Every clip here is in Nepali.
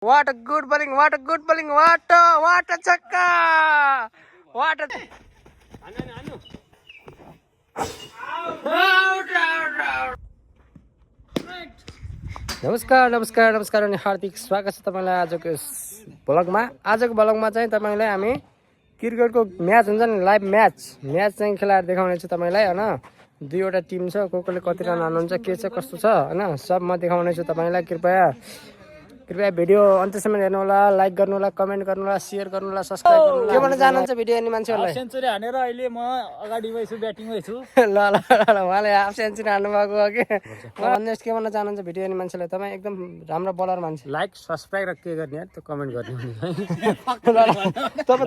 What a good bowling, what a good bowling, what a chakka! What a... नमस्कार नमस्कार नमस्कार अनि हार्दिक स्वागत छ तपाईलाई आजको ब्लगमा चाहिँ तपाईलाई हामी क्रिकेटको म्याच हुन्छ नि लाइभ म्याच चाहिँ खेलाएर देखाउने छु तपाईलाई हैन दुईवटा टिम छ कोले कति रन हाल्नुहुन्छ के छ कस्तो छ हैन सब म देखाउने छु तपाईलाई कृपया भिडियो अन्त्यसम्म हेर्नु होला लाइक गर्नु होला कमेन्ट गर्नु होला शेयर गर्नु होला सब्स्क्राइब गर्नु होला के भन्न चाहनुहुन्छ भिडियो हेर्ने मान्छेहरुलाई सेन्चुरी हानेर अहिले म अगाडि भइछु ब्याटिङ भइछु ल उहाँले हाफ सेन्चुरी हान्नु भएको हो के अन्यस के भन्न चाहनुहुन्छ भिडियो हेर्ने मान्छेलाई तपाई एकदम राम्रो बलर मान्छे लाइक सब्स्क्राइब र के गर्ने यार त्यो कमेन्ट गर्ने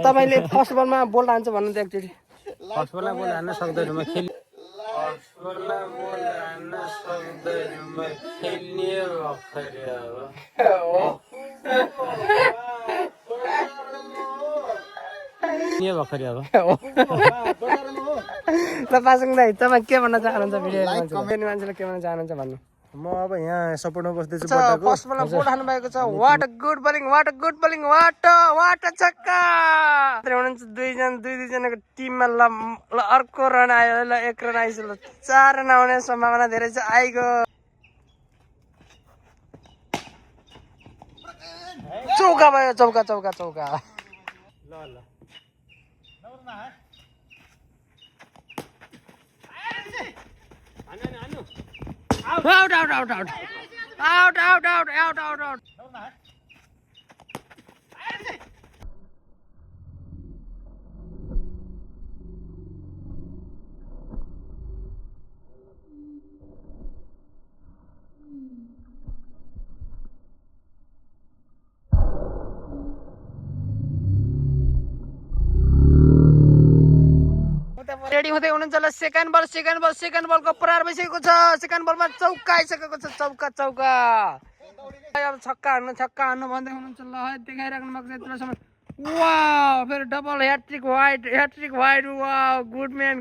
तपाईले फर्स्ट बलमा बोल हान्छ भन्नु त एकचोटी फर्स्ट बलमा बोल हान्न सक्दैन म खेल ल पासङ दाइ तपाई के भन्न चाहनुहुन्छ भिडियो हेर्ने मान्छेले के भन्न चाहनुहुन्छ भन्नु म अब यहाँ सपोर्टमा बस्दैछु फर्स्ट बलमा बोल हान्नु भएको छ what a good bowling what a छक्का हुनुहुन्छ दुईजनाको टिममा ल अर्को रन आयो ल एक रन आइस ल चार रन आउने सम्भावना धेरै छ आइगो चौका भयो चौका ल out. रेडी हुँदै हुनुहुन्छ ल सेकेन्ड बलको प्रहार भइसकेको छ सेकेन्ड बलमा चौका आइसकेको छ चौका अब छक्का हान्नु भन्दै हुनुहुन्छ ल देखाइराख्नु भएको छ यत्रोसम्म वाउ फेरि double hat-trick wide wow good man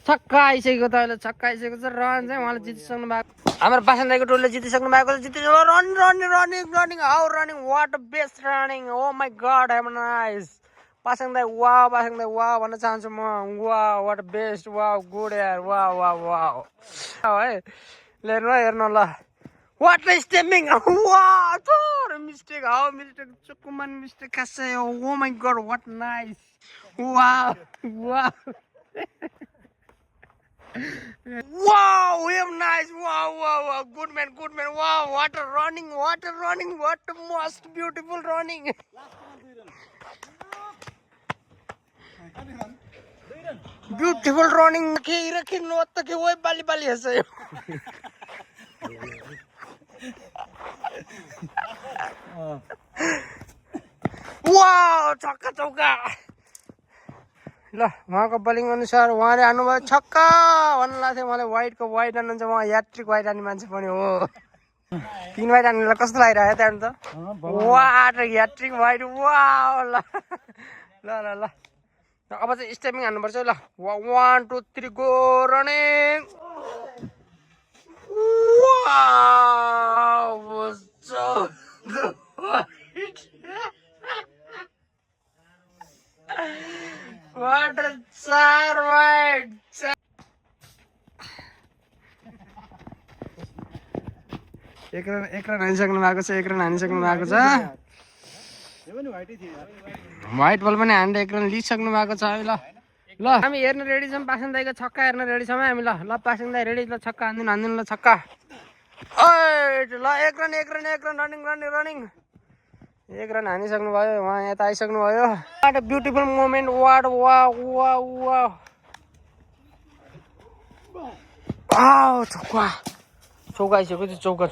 छक्का आइसकेको छ अहिले रन चाहिँ उहाँले जितिसक्नु भएको हाम्रो पासन दाइको टोलले जितिसक्नु भएको छ running how running what best running oh my god have nice Pasang दाइ वाउ भन्न चाहन्छु म wow what best wow good यार वाउ है हेर्नु ल वाट स्टेपिङ वाउ मिस्टेक चुकुमन मिस्टेक खासै oh my god what nice wow him nice wow good man wow what a running what a most beautiful running beautiful running के नो त के ओइ बाली हस वाउ चौका ल उहाँको बलिङ अनुसार उहाँले हान्नुभयो छक्का भन्नु लाग्थ्यो उहाँले वाइड हान्नुहुन्छ उहाँ ह्याट्रिक वाइड हान्ने मान्छे पनि हो 3 वाइड हान्नेलाई कस्तो लागिरहेको त्यहाँ त वाट ह्याट्रिक वाइड वाउ ल अब चाहिँ स्टेपिङ हान्नुपर्छ ल 1 2 3 go running wow What a चार वाइड एक रन हानिसक्नु भएको छ व्हाइट बल पनि हान्दै एक रन लिइसक्नु भएको छ ल हामी हेर्न रेडी छौँ पासङ दाइको छक्का हेर्न रेडी छौँ हामी ल पासङ दाइ रेडी ल छक्का हान्दिनु ल छक्का ल एक रन रनिङ एक रन हानिसक्नु भयो उहाँ यता आइसक्नु भयो what a beautiful moment what wow चौका आइसक्यो चौका